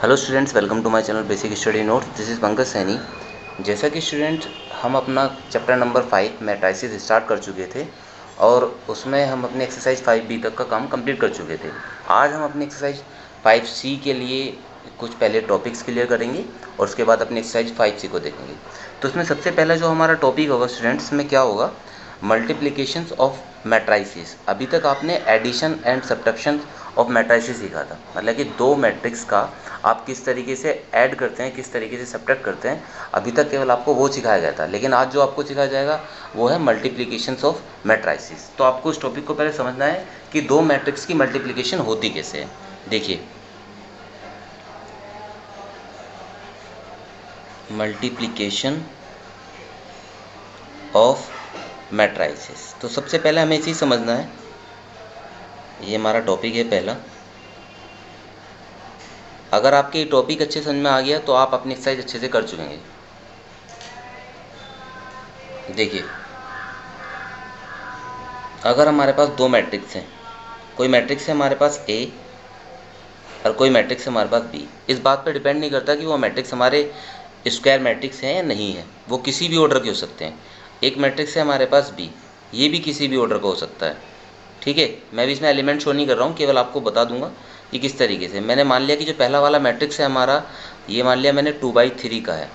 Hello students, welcome to my channel basic study notes. This is Pankaj Saini. जैसा कि student हम अपना चैप्टर नंबर 5 मैट्रिसेस स्टार्ट कर चुके थे और उसमें हम अपने एक्सरसाइज 5B तक का काम कंप्लीट कर चुके थे। आज हम अपनी एक्सरसाइज 5C के लिए कुछ पहले टॉपिक्स क्लियर करेंगे और उसके बाद अपनी एक्सरसाइज 5C को देखेंगे। तो इसमें सबसे पहला जो हमारा टॉपिक होगा स्टूडेंट्स में क्या होगा, मल्टीप्लिकेशंस ऑफ मैट्राइसिस। अभी तक आपने addition and subtraction of matrices सीखा था, मतलब कि दो मैट्रिक्स का आप किस तरीके से ऐड करते हैं, किस तरीके से सब्ट्रैक्ट करते हैं। अभी तक केवल आपको वो सिखाया गया था, लेकिन आज जो आपको सिखाया जाएगा वो है मल्टीप्लिकेशंस ऑफ मैट्राइसिस। तो आपको इस टॉपिक को पहले समझना है कि दो मैट्रिक्स की मल्टीप्लिकेशन होती कैसे है। देखिए, मल्टीप्लिकेशन ऑफ मैट्राइसिस। तो सबसे पहले हमें इसी समझना है, ये हमारा टॉपिक है पहला। अगर आपके ये टॉपिक अच्छे समझ में आ गया तो आप अपनी एक्सरसाइज अच्छे से कर चुकेंगे। देखिए, अगर हमारे पास दो मैट्रिक्स हैं, कोई मैट्रिक्स है हमारे पास A और कोई मैट्रिक्स है हमारे पास B। इस बात पर डिपेंड नहीं करता कि वो मैट्रिक्स हमारे स्क्वायर मैट्रिक्स हैं या नहीं है, वो किसी भी ऑर्डर के हो सकते हैं। एक मैट्रिक्स है हमारे पास B, ये भी किसी भी ऑर्डर का हो सकता है। ठीक है, मैं भी इसमें एलिमेंट शो नहीं कर रहा हूँ, केवल आपको बता दूंगा कि किस तरीके से। मैंने मान लिया कि जो पहला वाला मैट्रिक्स है हमारा, ये मान लिया मैंने 2/3 का है,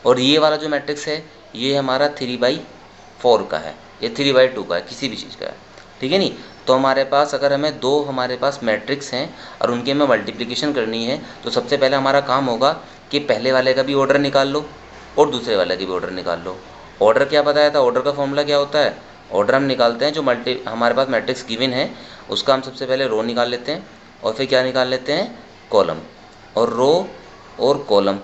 और ये वाला जो मैट्रिक्स है ये हमारा 3/4 का है, ये 3/2 का है, किसी भी चीज़ का है। ठीक है नहीं। तो हमारे पास अगर हमें दो हमारे पास मैट्रिक्स हैं और उनकी हमें मल्टीप्लिकेशन करनी है, तो सबसे पहले हमारा काम होगा कि पहले वाले का भी ऑर्डर निकाल लो और दूसरे वाले की भी ऑर्डर निकाल लो। ऑर्डर क्या बताया था, ऑर्डर का फॉर्मूला क्या होता है, ऑर्डर हम निकालते हैं जो हमारे पास मैट्रिक्स गिवन है उसका हम सबसे पहले रो निकाल लेते हैं और फिर क्या निकाल लेते हैं, कॉलम। और रो और कॉलम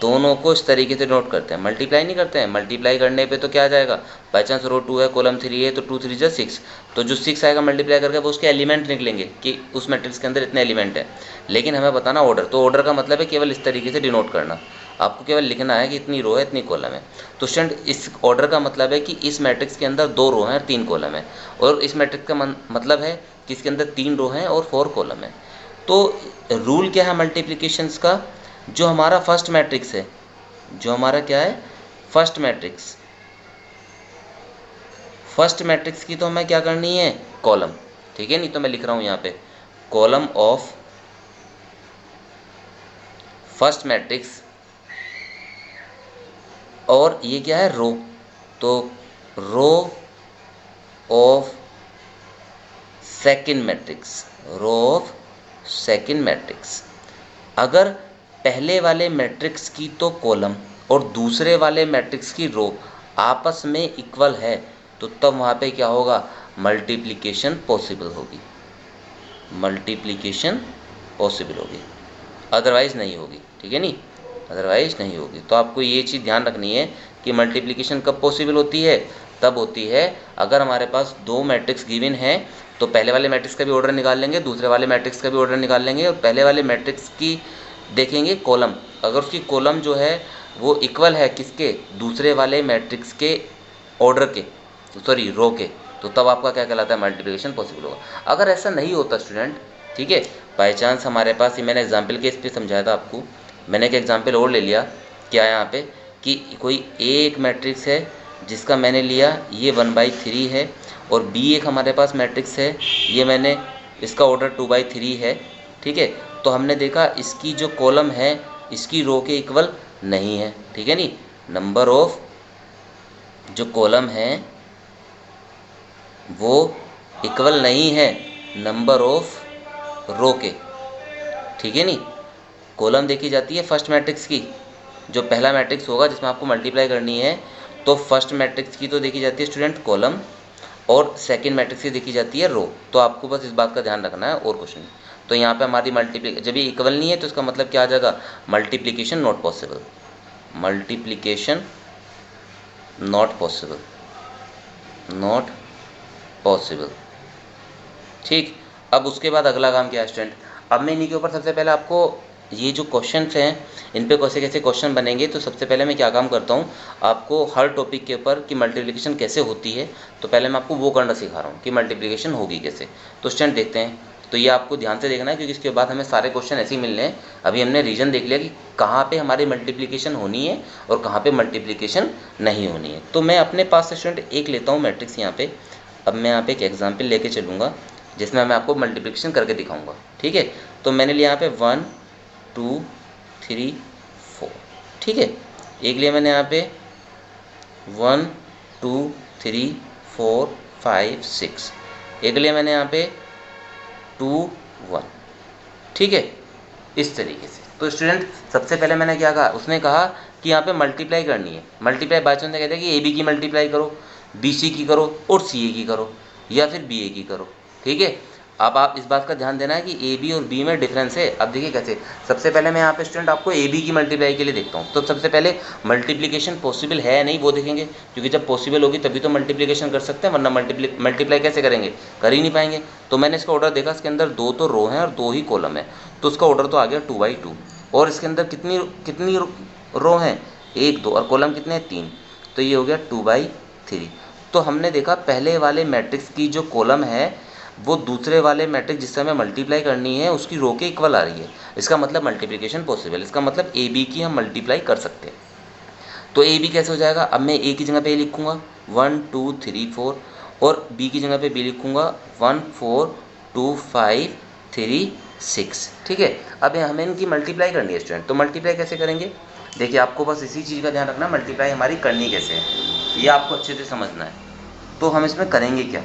दोनों को इस तरीके से नोट करते हैं, मल्टीप्लाई नहीं करते हैं। मल्टीप्लाई करने पे तो क्या आ जाएगा, बाई चांस रो 2 है कॉलम 3 है तो 2 3 जा 6, तो जो 6 आएगा मल्टीप्लाई करके वो उसके एलिमेंट निकलेंगे कि उस मैट्रिक्स के अंदर इतने एलिमेंट है। लेकिन हमें बताना ऑर्डर, तो ऑर्डर का मतलब है केवल इस तरीके से डिनोट करना। आपको केवल लिखना है कि इतनी रो है इतनी कॉलम है। तो स्टूडेंट, इस ऑर्डर का मतलब है कि इस मैट्रिक्स के अंदर 2 रो हैं और 3 कॉलम है, और इस मैट्रिक्स का मतलब है कि इसके अंदर 3 रो हैं और 4 कॉलम है। तो रूल क्या है मल्टीप्लिकेशंस का, जो हमारा फर्स्ट मैट्रिक्स है, जो हमारा क्या है फर्स्ट मैट्रिक्स, फर्स्ट मैट्रिक्स की तो हमें क्या करनी है, कॉलम। ठीक है नहीं, तो मैं लिख रहा हूं यहां पे कॉलम ऑफ फर्स्ट मैट्रिक्स, और ये क्या है, रो, तो row of second matrix, row of second matrix. अगर पहले वाले मैट्रिक्स की तो कॉलम और दूसरे वाले मैट्रिक्स की रो आपस में इक्वल है, तो तब वहाँ पे क्या होगा, मल्टीप्लिकेशन पॉसिबल होगी, मल्टीप्लिकेशन पॉसिबल होगी, अदरवाइज़ नहीं होगी। ठीक है नहीं, अदरवाइज नहीं होगी। तो आपको ये चीज़ ध्यान रखनी है कि मल्टीप्लिकेशन कब पॉसिबल होती है, तब होती है अगर हमारे पास दो मैट्रिक्स गिवन है, तो पहले वाले मैट्रिक्स का भी ऑर्डर निकाल लेंगे, दूसरे वाले मैट्रिक्स का भी ऑर्डर निकाल लेंगे, और पहले वाले मैट्रिक्स की देखेंगे कॉलम, अगर उसकी कॉलम जो है वो इक्वल है किसके, दूसरे वाले मैट्रिक्स के ऑर्डर के, सॉरी रो के, तो तब आपका क्या कहलाता है, मल्टीप्लिकेशन पॉसिबल होगा। अगर ऐसा नहीं होता स्टूडेंट, ठीक है, बाई चांस हमारे पास, ये मैंने एग्जाम्पल के इस पर समझाया था आपको, मैंने एक एग्जाम्पल और ले लिया, क्या यहाँ पे कि कोई एक मैट्रिक्स है जिसका मैंने लिया ये 1/3 है, और बी एक हमारे पास मैट्रिक्स है, ये मैंने इसका ऑर्डर 2/3 है। ठीक है, तो हमने देखा इसकी जो कॉलम है इसकी रो के इक्वल नहीं है। ठीक है नहीं, नंबर ऑफ जो कॉलम है वो इक्वल नहीं है नंबर ऑफ रो के। ठीक है नहीं, कॉलम देखी जाती है फर्स्ट मैट्रिक्स की, जो पहला मैट्रिक्स होगा जिसमें आपको मल्टीप्लाई करनी है, तो फर्स्ट मैट्रिक्स की तो देखी जाती है स्टूडेंट कॉलम, और सेकंड मैट्रिक्स की देखी जाती है रो। तो आपको बस इस बात का ध्यान रखना है, और कुछ नहीं। तो यहाँ पे हमारी जब ये इक्वल नहीं है तो इसका मतलब क्या आ जाएगा, multiplication not possible, multiplication not possible, not possible. ठीक, अब उसके बाद अगला काम क्या है स्टूडेंट, अब मैं इन्हीं के ऊपर सबसे पहले आपको ये जो क्वेश्चंस हैं इन पे कैसे कैसे क्वेश्चन बनेंगे, तो सबसे पहले मैं क्या काम करता हूँ, आपको हर टॉपिक के ऊपर कि मल्टीप्लिकेशन कैसे होती है, तो पहले मैं आपको वो करना सिखा रहा हूँ कि मल्टीप्लिकेशन होगी कैसे। तो स्टूडेंट देखते हैं, तो ये आपको ध्यान से देखना है, क्योंकि इसके बाद हमें सारे क्वेश्चन ऐसे ही मिलने हैं। अभी हमने रीजन देख लिया कि कहाँ पे हमारी मल्टीप्लिकेशन होनी है और कहाँ पे मल्टीप्लिकेशन नहीं होनी है। तो मैं अपने पास से स्टूडेंट एक लेता हूँ मैट्रिक्स यहाँ पे। अब मैं यहाँ पे एक एग्जाम्पल लेके चलूँगा जिसमें मैं आपको मल्टीप्लिकेशन करके दिखाऊँगा, ठीक है। तो मैंने लिया यहाँ पे 1 2 3 4, ठीक है। एक लिया मैंने यहाँ पे 1 2 3 4 5 6, एक लिया मैंने यहाँ पे 2 1, ठीक है, इस तरीके से। तो स्टूडेंट सबसे पहले मैंने क्या कहा, उसने कहा कि यहाँ पे मल्टीप्लाई करनी है। मल्टीप्लाई बाय चांस कहते हैं कि ए बी की मल्टीप्लाई करो, बी सी की करो और सी ए की करो या फिर बी ए की करो, ठीक है। अब आप इस बात का ध्यान देना है कि ए बी और बी में डिफरेंस है। अब देखिए कैसे, सबसे पहले मैं यहाँ पे स्टूडेंट आपको ए बी की मल्टीप्लाई के लिए देखता हूँ। तो सबसे पहले मल्टीप्लिकेशन पॉसिबल है या नहीं वो देखेंगे, क्योंकि जब पॉसिबल होगी तभी तो मल्टीप्लिकेशन कर सकते हैं, वरना मल्टीप्लाई कैसे करेंगे, कर ही नहीं पाएंगे। तो मैंने इसका ऑर्डर देखा, इसके अंदर 2 तो रो हैं और 2 ही कॉलम है, तो उसका ऑर्डर तो आ गया 2/2। और इसके अंदर कितनी कितनी रो हैं, 1 2, और कॉलम कितने हैं 3, तो ये हो गया 2/3। तो हमने देखा पहले वाले मैट्रिक्स की जो कॉलम है वो दूसरे वाले मैट्रिक्स जिससे हमें मल्टीप्लाई करनी है उसकी रो के इक्वल आ रही है। इसका मतलब मल्टीप्लिकेशन पॉसिबल, इसका मतलब ए बी की हम मल्टीप्लाई कर सकते हैं। तो ए बी कैसे हो जाएगा, अब मैं ए की जगह पे ए लिखूँगा 1 2 3 4, और बी की जगह पे बी लिखूँगा 1 4 2 5 3 6, ठीक है। अब हमें इनकी मल्टीप्लाई करनी है स्टूडेंट। तो मल्टीप्लाई कैसे करेंगे, देखिए आपको बस इसी चीज़ का ध्यान रखना, मल्टीप्लाई हमारी करनी कैसे है ये आपको अच्छे से समझना है। तो हम इसमें करेंगे क्या,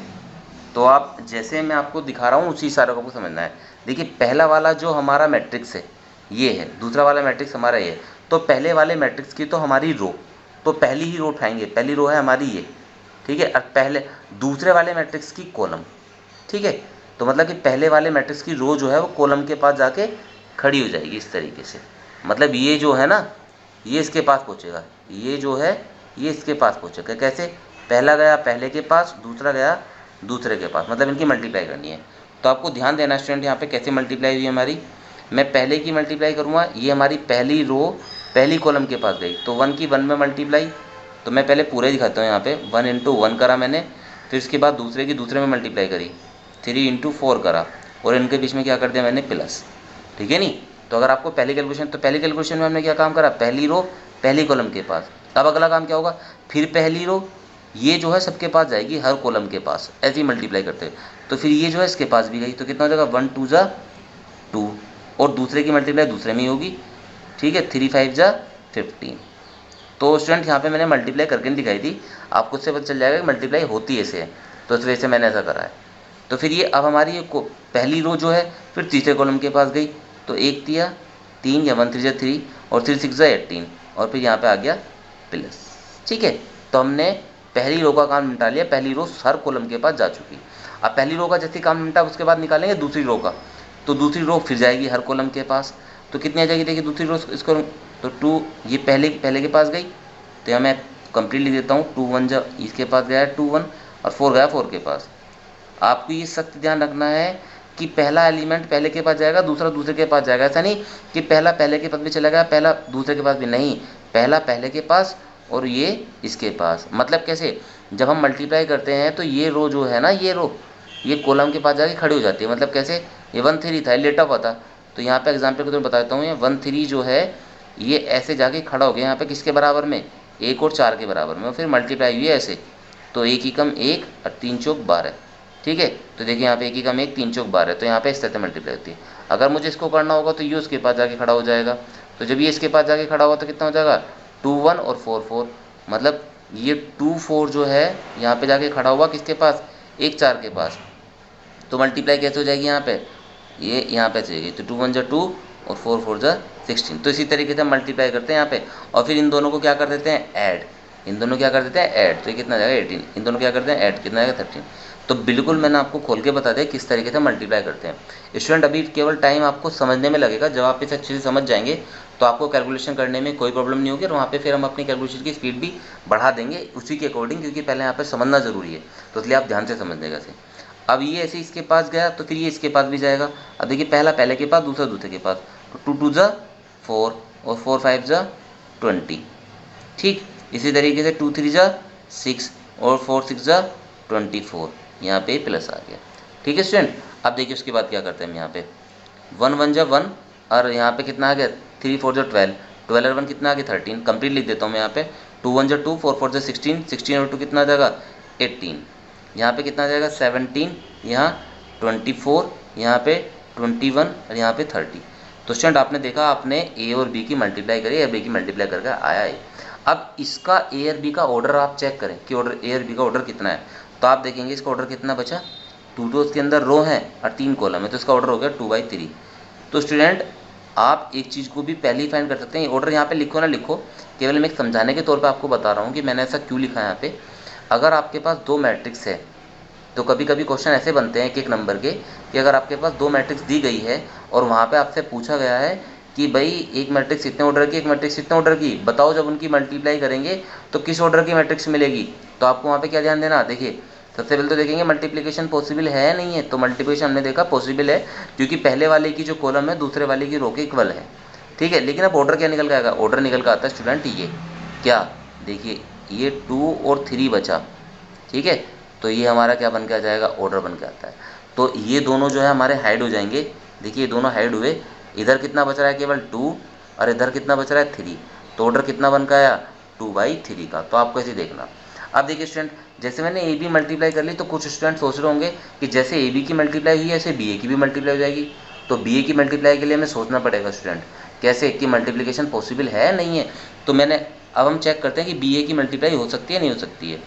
तो आप जैसे मैं आपको दिखा रहा हूँ उसी सारे को आपको समझना है। देखिए पहला वाला जो हमारा मैट्रिक्स है ये है, दूसरा वाला मैट्रिक्स हमारा ये है। तो पहले वाले मैट्रिक्स की तो हमारी रो, तो पहली ही रो उठाएंगे, पहली रो है हमारी ये, ठीक है। और पहले दूसरे वाले मैट्रिक्स की कॉलम, ठीक है। तो मतलब कि पहले वाले मैट्रिक्स की रो जो है वो कॉलम के पास जाके खड़ी हो जाएगी इस तरीके से। मतलब ये जो है ना ये इसके पास पहुँचेगा, ये जो है ये इसके पास पहुँचेगा। कैसे, पहला गया पहले के पास, दूसरा गया दूसरे के पास, मतलब इनकी मल्टीप्लाई करनी है। तो आपको ध्यान देना स्टूडेंट यहाँ पे कैसे मल्टीप्लाई हुई हमारी। मैं पहले की मल्टीप्लाई करूँगा, ये हमारी पहली रो पहली कॉलम के पास गई, तो 1 की 1 में मल्टीप्लाई। तो मैं पहले पूरे दिखाता हूँ, यहाँ पे 1 × 1 करा मैंने, फिर उसके बाद दूसरे की दूसरे में मल्टीप्लाई करी, 3 × 4 करा, और इनके बीच में क्या कर दिया मैंने प्लस, ठीक है नहीं। तो अगर आपको पहली कैलकुलेशन, तो पहली कैलकुलेशन में हमने क्या काम करा, पहली रो पहली कॉलम के पास। अब अगला काम क्या होगा, फिर पहली रो ये जो है सबके पास जाएगी, हर कॉलम के पास, ऐसे ही मल्टीप्लाई करते हैं। तो फिर ये जो है इसके पास भी गई, तो कितना हो जाएगा 1 2 × 2, और दूसरे की मल्टीप्लाई दूसरे में ही होगी, ठीक है, 3 5 × 15। तो स्टूडेंट यहाँ पे मैंने मल्टीप्लाई करके नहीं दिखाई थी, आपको उससे पता चल जाएगा कि मल्टीप्लाई होती ऐसे है, तो इस वजह से मैंने ऐसा करा है। तो फिर ये अब हमारी ये पहली रो जो है फिर तीसरे कॉलम के पास गई, तो 1 3 3 या 1 3 3 और 3 6 18, और फिर यहाँ पे आ गया प्लस, ठीक है। तो हमने पहली रो का काम निपटा लिया, पहली रो हर कॉलम के पास जा चुकी। अब पहली रो का जैसे काम निपटा उसके बाद निकालेंगे दूसरी रो का, तो दूसरी रो फिर जाएगी हर कॉलम के पास, तो कितनी आ जाएगी, देखिए दूसरी रो इसको, तो 2 ये पहले के पास गई, तो यहाँ मैं कंप्लीट लिख देता हूँ, 2 1 जा इसके पास गया है 2 1, और 4 गया 4 के पास। आपको ये सख्त ध्यान रखना है कि पहला एलिमेंट पहले के पास जाएगा, दूसरा दूसरे के पास जाएगा। ऐसा नहीं कि पहला पहले के पास भी चला गया, पहला दूसरे के पास भी नहीं, पहला पहले के पास और ये इसके पास। मतलब कैसे, जब हम मल्टीप्लाई करते हैं तो ये रो जो है ना, ये रो ये कॉलम के पास जाके खड़ी हो जाती है। मतलब कैसे, ये 1 3 था, लेटा हुआ था, तो यहाँ पे एग्जाम्पल के तौर पर बताता हूँ, ये 1 3 जो है ये ऐसे जाके खड़ा हो गया यहाँ पे किसके बराबर में, 1 और 4 के बराबर में, और फिर मल्टीप्लाई हुई है ऐसे, तो 1 ही कम 1 और 3 चौक 12, ठीक है। तो देखिए यहाँ पे 1 ही कम 1 3 चौक 12, तो यहाँ पे इस तरह से मल्टीप्लाई होती है। अगर मुझे इसको करना होगा तो ये उसके पास जाके खड़ा हो जाएगा, तो जब ये इसके पास जाके खड़ा होगा तो कितना हो जाएगा 2 1 और 4 4, मतलब ये 2 4 जो है यहाँ पे जाके खड़ा हुआ किसके पास, 1 4 के पास। तो मल्टीप्लाई कैसे हो जाएगी यहाँ पे, ये यहाँ पे चाहिए, तो 2 1 × 2 और 4 4 × 16। तो इसी तरीके से हम मल्टीप्लाई करते हैं यहाँ पे, और फिर इन दोनों को क्या कर देते हैं ऐड, इन दोनों क्या कर देते हैं ऐड, तो ये कितना जाएगा 18, इन दोनों क्या करते हैं ऐड, कितना जाएगा 13। तो बिल्कुल मैंने आपको खोल के बता दिया किस तरीके से मल्टीप्लाई करते हैं। स्टूडेंट अभी केवल टाइम आपको समझने में लगेगा, जब आप इसे अच्छे से समझ जाएंगे तो आपको कैलकुलेशन करने में कोई प्रॉब्लम नहीं होगी, और वहाँ पे फिर हम अपनी कैलकुलेशन की स्पीड भी बढ़ा देंगे उसी के अकॉर्डिंग, क्योंकि पहले यहाँ पे समझना ज़रूरी है, तो इसलिए आप ध्यान से समझने से। अब ये ऐसे इसके पास गया तो फिर ये इसके पास भी जाएगा। अब देखिए पहला पहले के पास, दूसरा दूसरे के पास, तो 2 2 × 4 और 4 5 × 20, ठीक। इसी तरीके से 2 3 × 6 और 4 6 × 24, यहाँ पे प्लस आ गया, ठीक है स्टूडेंट। अब देखिए उसके बाद क्या करते हैं हम यहाँ पे, 1 1 जा 1 और यहाँ पे कितना आ गया 3 4 जा 12, 12 और 1 कितना आ गया 13, कंप्लीट लिख देता हूँ मैं यहाँ पे, 2 1 जा 2, 4 4 जा 16, 16 और 2 कितना आ जाएगा 18, यहाँ पे कितना आ जाएगा 17, यहाँ 24, यहाँ पे 21 और यहाँ पे 30। तो स्टूडेंट आपने देखा, आपने ए और बी की मल्टीप्लाई करी, ए और बी की मल्टीप्लाई करके आया है। अब इसका ए और बी का ऑर्डर आप चेक करें कि ऑर्डर ए और बी का ऑर्डर कितना है, तो आप देखेंगे इसका ऑर्डर कितना बचा, 2 तो उसके अंदर रो है और 3 कॉलम है, तो इसका ऑर्डर हो गया 2/3। तो स्टूडेंट आप एक चीज़ को भी पहले ही फाइंड कर सकते हैं, ऑर्डर यहाँ पे लिखो ना लिखो, केवल मैं एक समझाने के तौर पे आपको बता रहा हूँ कि मैंने ऐसा क्यों लिखा है यहाँ पे। अगर आपके पास 2 मैट्रिक्स है तो कभी कभी क्वेश्चन ऐसे बनते हैं एक एक नंबर के, कि अगर आपके पास 2 मैट्रिक्स दी गई है और वहाँ पे आपसे पूछा गया है कि भाई एक मैट्रिक्स इतने ऑर्डर की, एक मैट्रिक्स इतने ऑर्डर की, बताओ जब उनकी मल्टीप्लाई करेंगे तो किस ऑर्डर की मैट्रिक्स मिलेगी। तो आपको वहाँ पे क्या ध्यान देना, देखिए सबसे पहले तो देखेंगे मल्टीप्लिकेशन पॉसिबल है या नहीं है, तो मल्टीप्लिकेशन हमने देखा पॉसिबल है, क्योंकि पहले वाले की जो कॉलम है दूसरे वाले की रो के इक्वल है, ठीक है। लेकिन अब ऑर्डर क्या निकल के आएगा, ऑर्डर निकल के आता है स्टूडेंट ये क्या, देखिए ये 2 और 3 बचा, ठीक है, तो ये हमारा क्या बन के आ जाएगा, ऑर्डर बन के आता है। तो ये दोनों जो है हमारे हाइड हो जाएंगे, देखिए ये दोनों हाइड हुए, इधर कितना बच रहा है केवल 2 और इधर कितना बच रहा है 3, तो ऑर्डर कितना बन के आया 2/3 का। तो आपको ऐसे देखना। अब देखिए स्टूडेंट, जैसे मैंने ए बी मल्टीप्लाई कर ली, तो कुछ स्टूडेंट सोच रहे होंगे कि जैसे ए बी की मल्टीप्लाई हुई ऐसे बी ए की भी मल्टीप्लाई हो जाएगी। तो बी ए की मल्टीप्लाई के लिए हमें सोचना पड़ेगा स्टूडेंट कैसे कि मल्टीप्लिकेशन पॉसिबल है या नहीं है। तो अब हम चेक करते हैं कि बी ए की मल्टीप्लाई हो सकती है नहीं हो सकती है।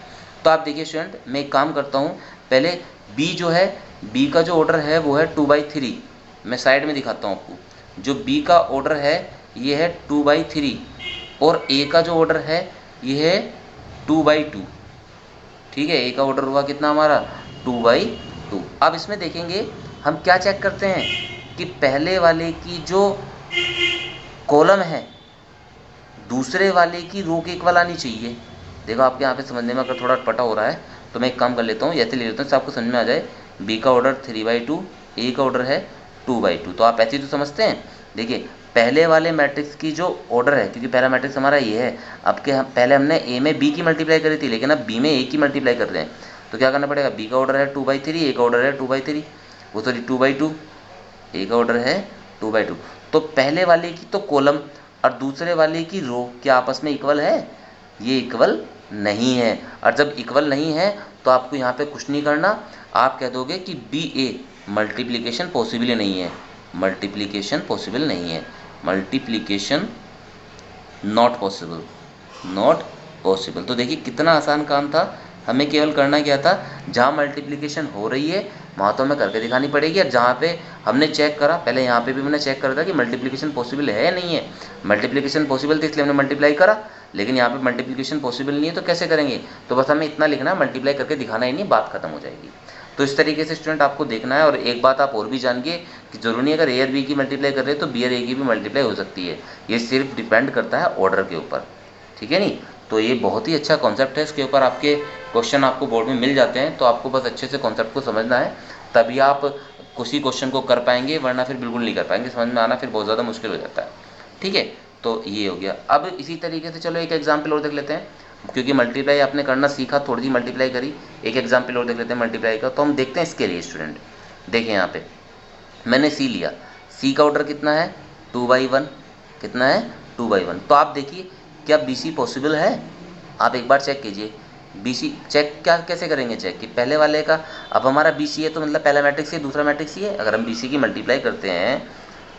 तो आप देखिए स्टूडेंट, मैं एक काम करता हूँ, पहले बी जो है, बी का जो ऑर्डर है वो है 2/3, मैं साइड में दिखाता हूँ आपको। जो बी का ऑर्डर है ये है 2/3 और ए का जो ऑर्डर है ये है 2/2, ठीक है। ए का ऑर्डर हुआ कितना हमारा 2/2। अब इसमें देखेंगे हम क्या चेक करते हैं कि पहले वाले की जो कॉलम है दूसरे वाले की रो के इक्वल आनी चाहिए। देखो आपके यहाँ पे समझने में अगर थोड़ा अटपटा हो रहा है तो मैं एक काम कर लेता हूँ, ऐसे ले लेता हूँ आपको समझ में आ जाए। बी का ऑर्डर 3/2, ए का ऑर्डर है 2/2, तो आप ऐसे ही तो समझते हैं। देखिए पहले वाले मैट्रिक्स की जो ऑर्डर है, क्योंकि पहला मैट्रिक्स हमारा ये है, पहले हमने ए में बी की मल्टीप्लाई करी थी, लेकिन अब बी में ए की मल्टीप्लाई कर रहे हैं, तो क्या करना पड़ेगा, बी का ऑर्डर है 2/3, ए का ऑर्डर है 2/3, वो सॉरी 2/2, ए का ऑर्डर है 2/2। तो पहले वाले की तो कॉलम और दूसरे वाले की रो क्या आपस में इक्वल है, ये इक्वल नहीं है। और जब इक्वल नहीं है तो आपको यहाँ पे कुछ नहीं करना, आप कह दोगे कि बी ए मल्टीप्लिकेशन पॉसिबल ही नहीं है, मल्टीप्लिकेशन पॉसिबल नहीं है, multiplication not possible, not possible. तो देखिए कितना आसान काम था, हमें केवल करना क्या था, जहाँ मल्टीप्लिकेशन हो रही है वहाँ तो हमें करके दिखानी पड़ेगी, और जहाँ पे हमने चेक करा, पहले यहाँ पे भी मैंने चेक करा था कि मल्टीप्लिकेशन पॉसिबल है या नहीं है। मल्टीप्लिकेशन पॉसिबल थी इसलिए हमने मल्टीप्लाई करा, लेकिन यहाँ पे मल्टीप्लिकेशन पॉसिबल नहीं है तो कैसे करेंगे, तो बस हमें इतना लिखना है, मल्टीप्लाई करके दिखाना ही नहीं, बात खत्म हो जाएगी। तो इस तरीके से स्टूडेंट आपको देखना है। और एक बात आप और भी जानिए कि जरूरी नहीं अगर ए और बी की मल्टीप्लाई कर रहे हैं तो बी और ए की भी मल्टीप्लाई हो सकती है, ये सिर्फ डिपेंड करता है ऑर्डर के ऊपर, ठीक है नहीं। तो ये बहुत ही अच्छा कॉन्सेप्ट है, इसके ऊपर आपके क्वेश्चन आपको बोर्ड में मिल जाते हैं, तो आपको बस अच्छे से कॉन्सेप्ट को समझना है, तभी आप किसी क्वेश्चन को कर पाएंगे, वरना फिर बिल्कुल नहीं कर पाएंगे, समझ में आना फिर बहुत ज़्यादा मुश्किल हो जाता है, ठीक है। तो ये हो गया। अब इसी तरीके से चलो एक एग्जाम्पल और देख लेते हैं, क्योंकि मल्टीप्लाई आपने करना सीखा, थोड़ी सी मल्टीप्लाई करी, एक एग्जाम्पल और देख लेते हैं मल्टीप्लाई का। तो हम देखते हैं इसके लिए स्टूडेंट, देखिए यहाँ पे मैंने सी लिया, सी का ऑर्डर कितना है 2/1, कितना है 2/1। तो आप देखिए क्या बी सी पॉसिबल है, आप एक बार चेक कीजिए। बी सी चेक क्या कैसे करेंगे, चेक कि पहले वाले का, अब हमारा बी सी है तो मतलब पहला मैट्रिक्स है दूसरा मैट्रिक्स ही है। अगर हम बी सी की मल्टीप्लाई करते हैं,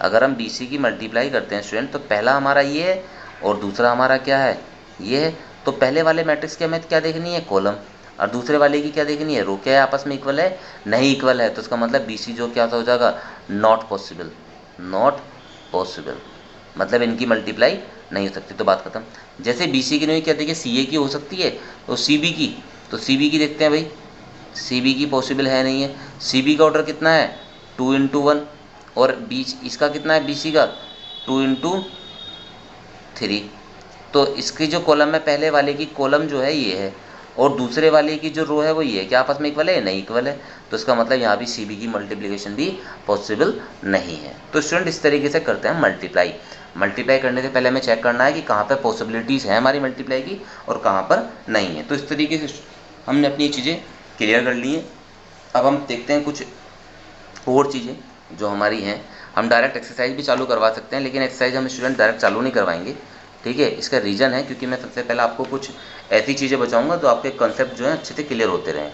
अगर हम बी सी की मल्टीप्लाई करते हैं स्टूडेंट, तो पहला हमारा ये है और दूसरा हमारा क्या है, ये है। तो पहले वाले मैट्रिक्स की हमें क्या देखनी है, कॉलम, और दूसरे वाले की क्या देखनी है, रो। क्या है आपस में इक्वल है, नहीं इक्वल है, तो इसका मतलब बी सी जो क्या हो जाएगा, नॉट पॉसिबल, नॉट पॉसिबल, मतलब इनकी मल्टीप्लाई नहीं हो सकती, तो बात खत्म। जैसे बी सी की नहीं, क्या देखिए सी ए की हो सकती है, तो सी बी की, तो सी बी की देखते हैं भाई, सी बी की पॉसिबल है नहीं है। सी बी का ऑर्डर कितना है 2/1 और बीच इसका कितना है, बी सी का 2/3। तो इसकी जो कॉलम है, पहले वाले की कॉलम जो है ये है और दूसरे वाले की जो रो है वो ये है, क्या आपस में इक्वल है, नहीं इक्वल है, तो इसका मतलब यहाँ भी सी बी की मल्टीप्लिकेशन भी पॉसिबल नहीं है। तो स्टूडेंट इस तरीके से करते हैं मल्टीप्लाई। मल्टीप्लाई करने से पहले हमें चेक करना है कि कहाँ पर पॉसिबिलिटीज़ है हमारी मल्टीप्लाई की और कहाँ पर नहीं है। तो इस तरीके से हमने अपनी चीज़ें क्लियर कर ली हैं। अब हम देखते हैं कुछ और चीज़ें जो हमारी हैं, हम डायरेक्ट एक्सरसाइज भी चालू करवा सकते हैं, लेकिन एक्सरसाइज हम स्टूडेंट डायरेक्ट चालू नहीं करवाएंगे। ठीक है, इसका रीज़न है क्योंकि मैं सबसे पहले आपको कुछ ऐसी चीज़ें बचाऊंगा जो आपके कंसेप्ट जो है अच्छे से क्लियर होते रहें।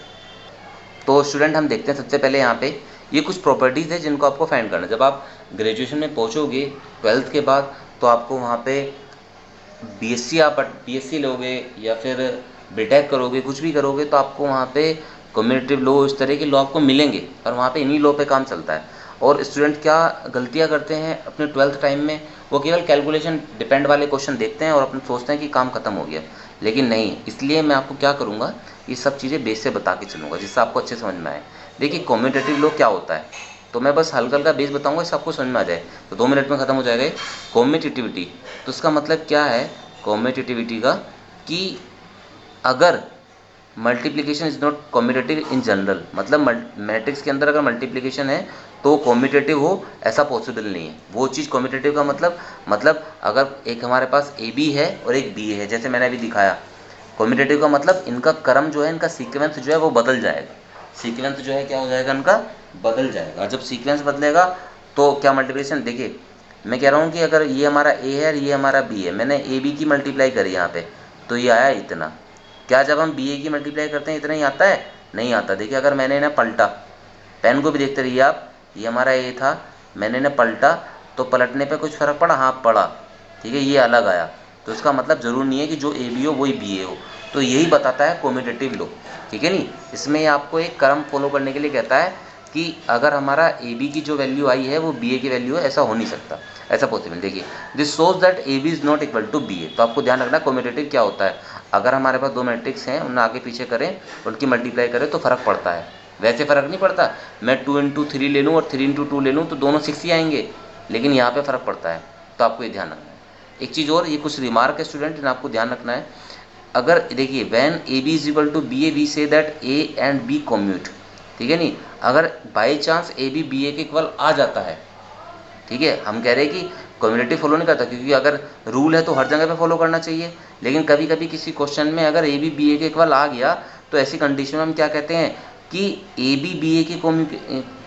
तो स्टूडेंट हम देखते हैं सबसे पहले यहाँ पे ये कुछ प्रॉपर्टीज़ है जिनको आपको फाइंड करना है। जब आप ग्रेजुएशन में पहुँचोगे 12th के बाद, तो आपको वहाँ पे बीएससी, आप बीएससी लोगे या फिर बीटेक करोगे, कुछ भी करोगे, तो आपको वहाँ पे कम्युनिटिव लॉ, इस तरह के लॉ आपको मिलेंगे और वहाँ पे इन्हीं लॉ पे काम चलता है। और स्टूडेंट क्या गलतियाँ करते हैं अपने 12th टाइम में, वो केवल कैलकुलेशन डिपेंड वाले क्वेश्चन देखते हैं और अपने सोचते हैं कि काम खत्म हो गया, लेकिन नहीं। इसलिए मैं आपको क्या करूँगा, ये सब चीज़ें बेस से बता के चलूँगा जिससे आपको अच्छे समझ में आए। देखिए कम्यूटेटिव लॉ क्या होता है, तो मैं बस हल्का हल्का बेस बताऊंगा, इससे आपको समझ में आ जाए, तो 2 मिनट में ख़त्म हो जाएगा। कम्यूटेटिविटी, तो इसका मतलब क्या है कम्यूटेटिविटी का, कि अगर multiplication is not commutative in general, मतलब मैट्रिक्स के अंदर अगर मल्टीप्लिकेशन है तो कम्यूटेटिव हो, ऐसा पॉसिबल नहीं है। वो चीज़ कम्यूटेटिव का मतलब अगर एक हमारे पास ए बी है और एक बी है, जैसे मैंने अभी दिखाया, कम्यूटेटिव का मतलब इनका क्रम जो है, इनका सीक्वेंस जो है वो बदल जाएगा। सीक्वेंस जो है क्या हो जाएगा, इनका बदल जाएगा। जब सीक्वेंस बदलेगा तो क्या मल्टीप्लिकेशन, देखिए मैं कह रहा हूँ कि अगर ये हमारा ए है और ये हमारा बी है, मैंने ए बी की मल्टीप्लाई करी यहाँ पे, तो ये आया इतना। क्या जब हम बी ए की मल्टीप्लाई करते हैं इतना ही आता है? नहीं आता। देखिए अगर मैंने इन्हें पलटा, पेन को भी देखते रहिए आप, ये हमारा ए था, मैंने इन्हें पलटा, तो पलटने पे कुछ फ़र्क पड़ा? हाँ पड़ा। ठीक है, ये अलग आया, तो इसका मतलब ज़रूर नहीं है कि जो ए बी हो वही बी ए हो। तो यही बताता है कम्यूटेटिव लॉ। ठीक है नहीं, इसमें ये आपको एक क्रम फॉलो करने के लिए कहता है कि अगर हमारा ए बी की जो वैल्यू आई है वो बी ए की वैल्यू है, ऐसा हो नहीं सकता, ऐसा पॉसिबल। देखिए this shows that A B is not equal to B A. तो आपको ध्यान रखना कम्यूटेटिव क्या होता है, अगर हमारे पास 2 मैट्रिक्स हैं, उन्हें आगे पीछे करें, उनकी मल्टीप्लाई करें तो फ़र्क पड़ता है। वैसे फ़र्क नहीं पड़ता, मैं 2 इंटू 3 ले लूँ और 3 इंटू 2 ले लूँ तो दोनों 6 ही आएंगे, लेकिन यहाँ पे फ़र्क पड़ता है। तो आपको ये ध्यान रखना है। एक चीज़ और, ये कुछ रिमार्क है स्टूडेंट, इन्हें आपको ध्यान रखना है। अगर देखिए when A B is equal to B A, we say that A and B commute. ठीक है नहीं, अगर by chance A B A के इक्वल आ जाता है, ठीक है, हम कह रहे हैं कि कम्युनिटी फॉलो नहीं करता, क्योंकि अगर रूल है तो हर जगह पे फॉलो करना चाहिए, लेकिन कभी कभी किसी क्वेश्चन में अगर ए बी ए के इक्वल आ गया, तो ऐसी कंडीशन में हम क्या कहते हैं कि ए बी ए के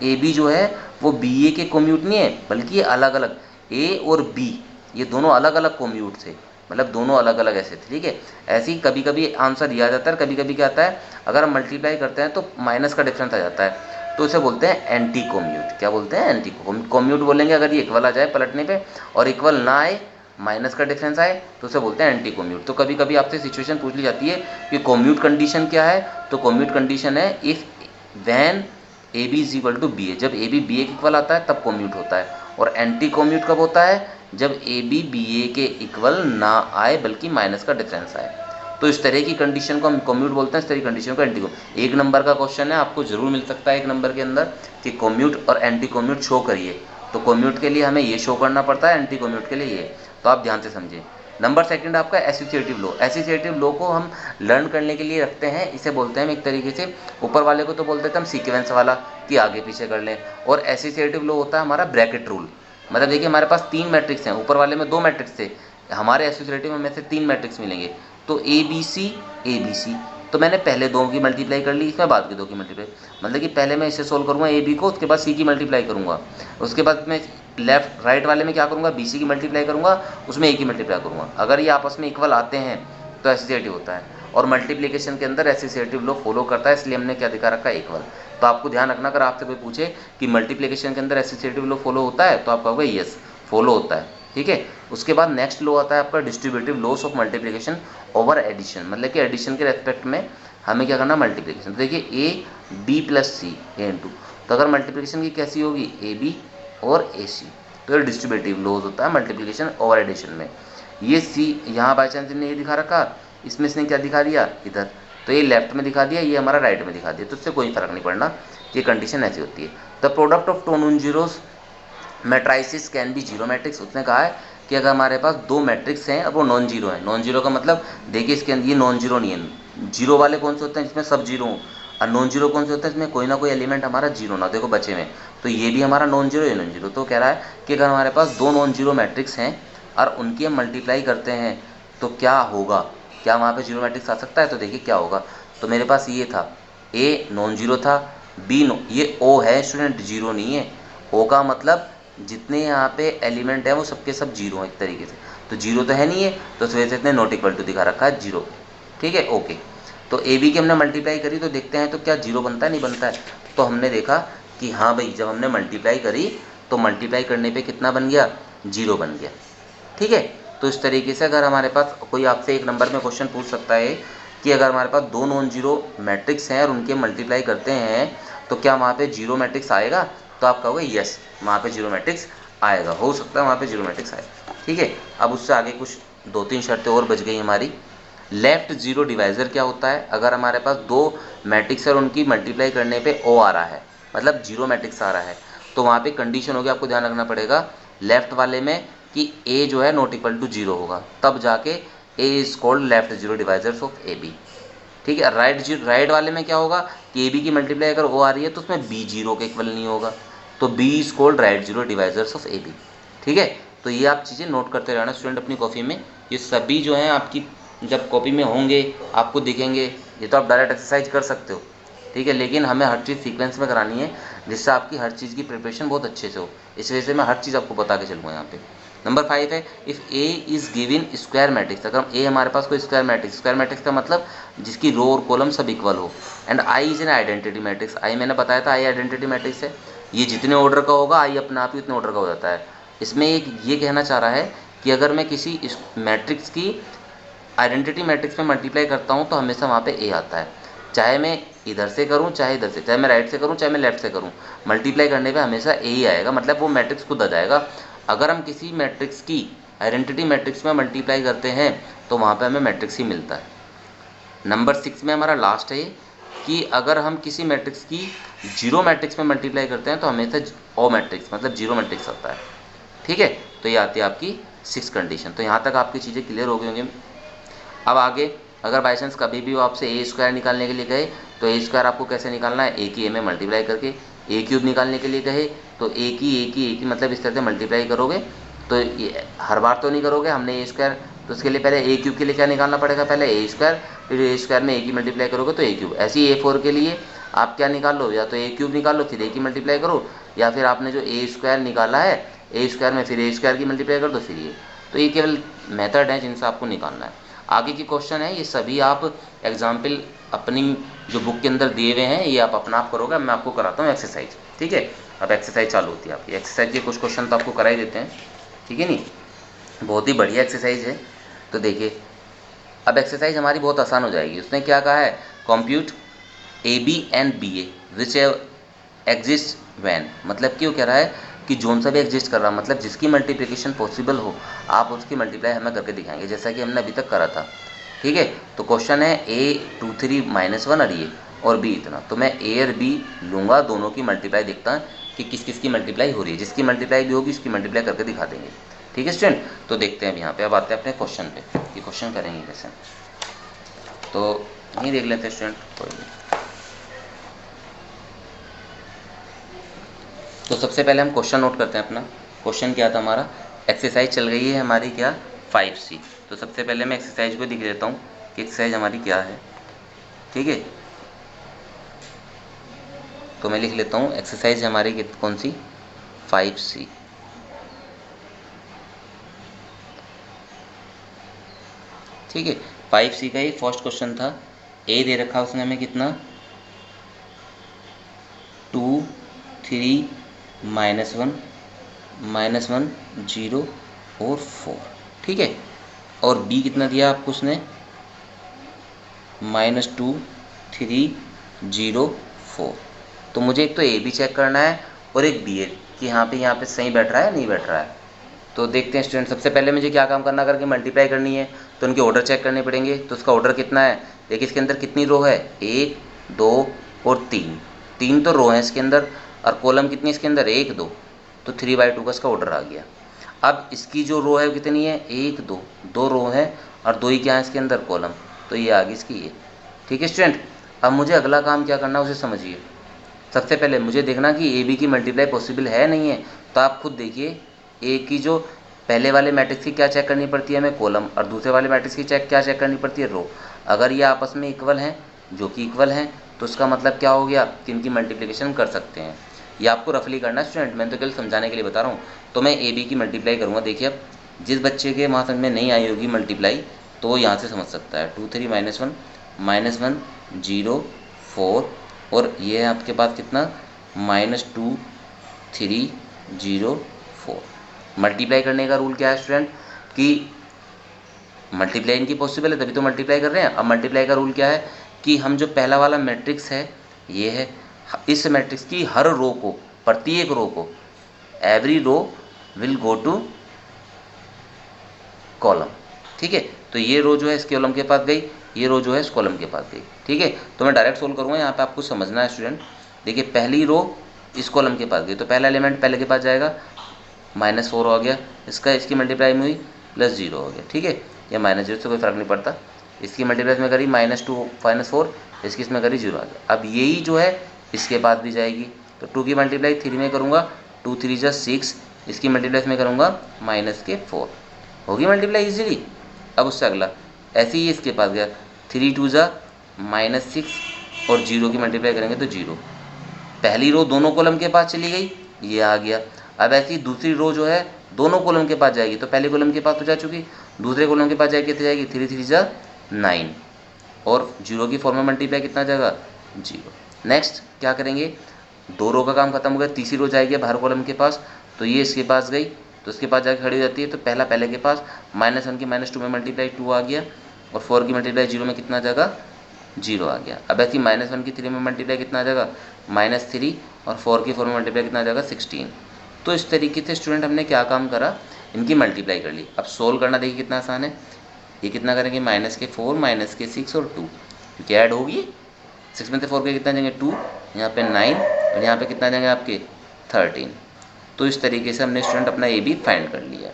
ए बी जो है वो बी ए के कम्यूट नहीं है, बल्कि ये अलग अलग, ए और बी ये दोनों अलग अलग कम्यूट थे, मतलब दोनों अलग अलग ऐसे थे। ठीक है, ऐसे ही कभी कभी आंसर दिया जाता है, कभी कभी क्या आता है, अगर हम मल्टीप्लाई करते हैं तो माइनस का डिफरेंस आ जाता है, तो इसे बोलते हैं एंटी कोम्यूट। क्या बोलते हैं? एंटी कोम्यूट बोलेंगे अगर ये इक्वल आ जाए पलटने पे, और इक्वल ना आए, माइनस का डिफरेंस आए, तो उसे बोलते हैं एंटी कोम्यूट। तो कभी कभी आपसे सिचुएशन पूछ ली जाती है कि कोम्यूट कंडीशन क्या है, तो कोम्यूट कंडीशन है if when A B is equal to B A, जब ए बी ए के इक्वल आता है तब कोम्यूट होता है। और एंटी कोम्यूट कब होता है? जब ए बी ए के इक्वल ना आए बल्कि माइनस का डिफरेंस आए। तो इस तरह की कंडीशन को हम कोम्यूट बोलते हैं, इस तरह की कंडीशन को एंटी कोम्यूट। 1 नंबर का क्वेश्चन है, आपको जरूर मिल सकता है 1 नंबर के अंदर कि कोम्यूट और एंटी कोम्यूट शो करिए, तो कोम्यूट के लिए हमें ये शो करना पड़ता है, एंटी कोम्यूट के लिए ये। तो आप ध्यान से समझिए। नंबर सेकंड आपका एसोसिएटिव लॉ। एसोसिएटिव लॉ को हम लर्न करने के लिए रखते हैं, इसे बोलते हैं हम एक तरीके से, ऊपर वाले को तो बोलते थे हम सीक्वेंस वाला कि आगे पीछे कर लें, और एसोसिएटिव लॉ होता है हमारा ब्रैकेट रूल। मतलब देखिए हमारे पास 3 मैट्रिक्स हैं, ऊपर वाले में 2 मैट्रिक्स थे, हमारे एसोसिएटिव में से 3 मैट्रिक्स मिलेंगे, तो ए बी सी। तो मैंने पहले 2 की मल्टीप्लाई कर ली, इसमें बाद के 2 की मल्टीप्लाई, मतलब कि पहले मैं इसे सोल्व करूँगा ए बी को, उसके बाद सी की मल्टीप्लाई करूँगा, उसके बाद मैं लेफ्ट राइट वाले में क्या करूँगा, बी सी की मल्टीप्लाई करूँगा, उसमें ए की मल्टीप्लाई करूँगा। अगर ये आपस में इक्वल आते हैं तो एसोसिएटिव होता है, और मल्टीप्लिकेशन के अंदर एसोसिएटिव लॉ फॉलो करता है, इसलिए हमने क्या दिखा रखा है, इक्वल। तो आपको ध्यान रखना, अगर आपसे कोई पूछे कि मल्टीप्लिकेशन के अंदर एसोसिएटिव लॉ फॉलो होता है, तो आप कहोगे यस फॉलो होता है। ठीक है, उसके बाद नेक्स्ट लॉ आता है आपका distributive laws of multiplication over addition, मतलब कि एडिशन के रेस्पेक्ट में हमें क्या करना, मल्टीप्लिकेशन। तो देखिए A B plus C A into, तो अगर मल्टीप्लिकेशन की कैसी होगी, ए बी और ए सी, तो ये डिस्ट्रीब्यूटिव लॉस होता है मल्टीप्लिकेशन ओवर एडिशन में। ये सी यहाँ बाई चांस ने ये दिखा रखा, इसमें इसने क्या दिखा दिया इधर, तो ये लेफ्ट में दिखा दिया, ये हमारा राइट में दिखा दिया, तो उससे कोई फर्क नहीं पड़ना, ये कंडीशन ऐसी होती है। The product of two non zeros matrices can be zero matrix. उसने कहा है कि अगर हमारे पास 2 मैट्रिक्स हैं और वो नॉन जीरो हैं, नॉन जीरो का मतलब देखिए इसके अंदर ये नॉन जीरो नहीं है, जीरो वाले कौन से होते हैं जिसमें सब जीरो हों, और नॉन जीरो कौन से होते हैं जिसमें कोई ना कोई एलिमेंट हमारा जीरो ना, देखो बचे में, तो ये भी हमारा नॉन जीरो, ये नॉन जीरो। तो कह रहा है कि अगर हमारे पास 2 नॉन जीरो मैट्रिक्स हैं और उनकी हम मल्टीप्लाई करते हैं तो क्या होगा, क्या वहाँ पर जीरो मैट्रिक्स आ सकता है? तो देखिए क्या होगा, तो मेरे पास ये था, ए नॉन जीरो था, बी नो, ये ओ है स्टूडेंट, जीरो नहीं है। ओ का मतलब जितने यहाँ पे एलिमेंट है वो सबके सब जीरो हैं एक तरीके से, तो जीरो तो है नहीं है, तो इस वजह से इतने नॉट इक्वल टू दिखा रखा है जीरो। ठीक है, ओके। तो ए बी की हमने मल्टीप्लाई करी तो देखते हैं तो क्या जीरो बनता है, नहीं बनता है। तो हमने देखा कि हाँ भाई, जब हमने मल्टीप्लाई करी तो मल्टीप्लाई करने पे कितना बन गया, जीरो बन गया। ठीक है, तो इस तरीके से अगर हमारे पास कोई आपसे एक नंबर में क्वेश्चन पूछ सकता है कि अगर हमारे पास दो नॉन जीरो मैट्रिक्स हैं और उनके मल्टीप्लाई करते हैं तो क्या वहाँ पे जीरो मैट्रिक्स आएगा, तो आप कहोगे यस, वहाँ पे जीरो मैट्रिक्स आएगा, हो सकता है वहाँ पे जीरो मैट्रिक्स आए। ठीक है, अब उससे आगे कुछ दो तीन शर्तें और बच गई हमारी। लेफ्ट जीरो डिवाइज़र क्या होता है, अगर हमारे पास दो मैट्रिक्स है और उनकी मल्टीप्लाई करने पे ओ आ रहा है, मतलब जीरो मैट्रिक्स आ रहा है, तो वहाँ पे कंडीशन होगी, आपको ध्यान रखना पड़ेगा लेफ्ट वाले में कि ए जो है नॉट इक्वल टू जीरो होगा, तब जाके A is called left zero divisors of A B. ठीक है, राइट वाले में क्या होगा कि ए बी की मल्टीप्लाई अगर ओ आ रही है तो उसमें बी जीरो के इक्वल नहीं होगा, तो B is called right zero divisors of A B. ठीक है, तो ये आप चीज़ें नोट करते रहना स्टूडेंट अपनी कॉपी में, ये सभी जो हैं आपकी जब कॉपी में होंगे आपको दिखेंगे, ये तो आप डायरेक्ट एक्सरसाइज कर सकते हो। ठीक है, लेकिन हमें हर चीज़ सीक्वेंस में करानी है जिससे आपकी हर चीज़ की प्रिपरेशन बहुत अच्छे से हो, इस वजह से मैं हर चीज़ आपको बता के चलूँगा यहाँ पे। नंबर 5 है, if A is given square matrix, अगर ए हमारे पास कोई स्क्वायर मैट्रिक्स का मतलब जिसकी रो और कॉलम सब इक्वल हो, and I is an identity matrix, I मैंने बताया था आई आइडेंटिटी मैट्रिक्स है, ये जितने ऑर्डर का होगा आई अपने आप ही उतने ऑर्डर का हो जाता है। इसमें एक ये कहना चाह रहा है कि अगर मैं किसी मैट्रिक्स की आइडेंटिटी मैट्रिक्स में मल्टीप्लाई करता हूँ तो हमेशा वहाँ पे ए आता है, चाहे मैं इधर से करूँ चाहे इधर से, चाहे मैं राइट से करूँ चाहे मैं लेफ्ट से करूँ, मल्टीप्लाई करने पे हमेशा ए ही आएगा, मतलब वो मैट्रिक्स खुद आ जाएगा। अगर हम किसी मैट्रिक्स की आइडेंटिटी मैट्रिक्स में मल्टीप्लाई करते हैं तो वहाँ पे हमें मैट्रिक्स ही मिलता है। नंबर 6 में हमारा लास्ट है कि अगर हम किसी मैट्रिक्स की जीरो मैट्रिक्स में मल्टीप्लाई करते हैं तो हमेशा ओ मैट्रिक्स मतलब जीरो मैट्रिक्स आता है। ठीक है, तो ये आती है आपकी 6 कंडीशन। तो यहाँ तक आपकी चीज़ें क्लियर हो गई होंगी। अब आगे अगर बाई चांस कभी भी वो आपसे ए स्क्वायर निकालने के लिए कहे तो ए स्क्वायर आपको कैसे निकालना है, ए की ए में मल्टीप्लाई करके। ए क्यूब निकालने के लिए कहे तो ए की मतलब इस तरह से मल्टीप्लाई करोगे, तो ये हर बार तो नहीं करोगे, हमने ए स्क्वायर, तो उसके लिए पहले ए क्यूब के लिए क्या निकालना पड़ेगा, पहले ए स्क्वायर, फिर ए स्क्वायर में ए की मल्टीप्लाई करोगे तो ए क्यूब। ऐसे ही A4 के लिए आप क्या निकाल लो, या तो ए क्यूब निकाल लो फिर ए की मल्टीप्लाई करो, या फिर आपने जो ए स्क्वायर निकाला है ए स्क्वायर में फिर ए स्क्वायर की मल्टीप्लाई कर दो फिर ये। तो ये केवल मेथड है जिनसे आपको निकालना है। आगे की क्वेश्चन है ये सभी आप एग्जाम्पल अपनी जो बुक के अंदर दिए हुए हैं ये आप अपना आप करोगे, मैं आपको कराता हूँ एक्सरसाइज। ठीक है, अब एक्सरसाइज चालू होती है आपकी। एक्सरसाइज के कुछ क्वेश्चन तो आपको करा ही देते हैं, ठीक है, नहीं बहुत ही बढ़िया एक्सरसाइज है। तो देखिए अब एक्सरसाइज हमारी बहुत आसान हो जाएगी। उसने क्या कहा है, compute A B and B A which exist when, मतलब कि वो कह रहा है कि जोन सा भी एग्जिस्ट कर रहा है, मतलब जिसकी मल्टीप्लिकेशन पॉसिबल हो आप उसकी मल्टीप्लाई हमें करके दिखाएंगे जैसा कि हमने अभी तक करा था। ठीक है, तो क्वेश्चन है A23-1 और ये और बी इतना, तो मैं ए और बी लूँगा, दोनों की मल्टीप्लाई देखता हूँ कि किस किस की मल्टीप्लाई हो रही है, जिसकी मल्टीप्लाई भी होगी उसकी मल्टीप्लाई करके दिखा देंगे। ठीक है स्टूडेंट, तो देखते हैं अब यहाँ पे, अब आते हैं अपने क्वेश्चन पे कि क्वेश्चन करेंगे कैसे। तो यही देख लेते हैं स्टूडेंट, कोई नहीं। तो सबसे पहले हम क्वेश्चन नोट करते हैं अपना। क्वेश्चन क्या था हमारा, एक्सरसाइज चल रही है हमारी क्या 5C। तो सबसे पहले मैं एक्सरसाइज को दिख देता हूँ कि एक्सरसाइज हमारी क्या है। ठीक है, तो मैं लिख लेता हूँ एक्सरसाइज हमारी कौन सी 5C। ठीक है, 5C का ही फर्स्ट क्वेश्चन था। ए दे रखा उसने हमें कितना 2 3 -1 -1 0 और 4। ठीक है, और बी कितना दिया आपको उसने -2 3 0 4। तो मुझे एक तो ए बी चेक करना है और एक बी ए कि यहाँ पे सही बैठ रहा है नहीं बैठ रहा है। तो देखते हैं स्टूडेंट, सबसे पहले मुझे क्या काम करना, करके मल्टीप्लाई करनी है तो उनके ऑर्डर चेक करने पड़ेंगे। तो उसका ऑर्डर कितना है, देखिए इसके अंदर कितनी रो है 1 2 और 3 तो रो है इसके अंदर, और कॉलम कितनी इसके अंदर 1 2, तो 3/2 का इसका ऑर्डर आ गया। अब इसकी जो रो है वो कितनी है 1 2, 2 रो है और 2 ही क्या है इसके अंदर कॉलम, तो ये आ गई इसकी ये। ठीक है स्टूडेंट, अब मुझे अगला काम क्या करना है उसे समझिए। सबसे पहले मुझे देखना कि ए बी की मल्टीप्लाई पॉसिबल है नहीं है, तो आप खुद देखिए ए की जो पहले वाले मैट्रिक्स की क्या चेक करनी पड़ती है हमें कॉलम, और दूसरे वाले मैट्रिक्स की क्या चेक करनी पड़ती है रो। अगर ये आपस में इक्वल हैं, जो कि इक्वल हैं, तो इसका मतलब क्या हो गया कि इनकी मल्टीप्लिकेशन कर सकते हैं। ये आपको रफली करना है स्टूडेंट, मैं तो केवल समझाने के लिए बता रहा हूँ। तो मैं ए बी की मल्टीप्लाई करूँगा। देखिए अब जिस बच्चे के वहाँ समझ में नहीं आई होगी मल्टीप्लाई, तो वो यहाँ से समझ सकता है। 2 3 -1 0 4, और ये है आपके पास कितना -2 3 0 4। मल्टीप्लाई करने का रूल क्या है स्टूडेंट कि मल्टीप्लाई इनकी पॉसिबल है, तभी तो मल्टीप्लाई कर रहे हैं। अब मल्टीप्लाई का रूल क्या है कि हम जो पहला वाला मैट्रिक्स है ये है, इस मैट्रिक्स की हर रो को, प्रत्येक रो को, every row will go to column. ठीक है, तो ये रो जो है इस कॉलम के पास गई, ये रो जो है इस कॉलम के पास गई। ठीक है, तो मैं डायरेक्ट सोल्व करूँगा, यहाँ पे आपको समझना है स्टूडेंट। देखिए पहली रो इस कॉलम के पास गई, तो पहला एलिमेंट पहले के पास जाएगा, -4 हो गया, इसका इसकी मल्टीप्लाई में हुई +0 हो गया। ठीक है, या -0 से कोई फ़र्क नहीं पड़ता। इसकी मल्टीप्लाई में करी -2 -4, इसकी इसमें करी 0 आ गया। अब यही जो है इसके पास भी जाएगी, तो 2 की मल्टीप्लाई 3 में करूँगा, 2 3 = 6, इसकी मल्टीप्लाई में करूँगा -4, होगी मल्टीप्लाई इजीली। अब उससे अगला ऐसे ही इसके पास गया, 3 2 = -6, और 0 की मल्टीप्लाई करेंगे तो 0। पहली रो दोनों कॉलम के पास चली गई, ये आ गया। अब ऐसी दूसरी रो जो है दोनों कॉलम के पास जाएगी, तो पहले कॉलम के पास तो जा चुकी, दूसरे कॉलम के पास जाएगी, कितनी जाएगी, 3 3 = 9, और 0 की फॉर्म में मल्टीप्लाई कितना जाएगा, 0। नेक्स्ट क्या करेंगे, 2 रो का काम खत्म हो गया, तीसरी रो जाएगी बाहर कॉलम के पास, तो ये इसके पास गई, तो इसके पास जाकर खड़ी हो जाती है, तो पहला पहले के पास, -1 की -2 में मल्टीप्लाई 2 आ गया, और 4 की मल्टीप्लाई 0 में कितना जाएगा, 0 आ गया। अब ऐसी -1 की 3 में मल्टीप्लाई कितना आ जाएगा, -3, और 4 की 4 में मल्टीप्लाई कितना आ जाएगा, 16। तो इस तरीके से स्टूडेंट हमने क्या काम करा, इनकी मल्टीप्लाई कर ली। अब सोल्व करना देखिए कितना आसान है। ये कितना करेंगे, -4 -6 और 2, क्योंकि ऐड होगी, 6 में से 4 के कितना जाएंगे 2, यहाँ पे 9, और यहाँ पे कितना जाएंगे आपके 13। तो इस तरीके से हमने स्टूडेंट अपना ए बी फाइंड कर लिया।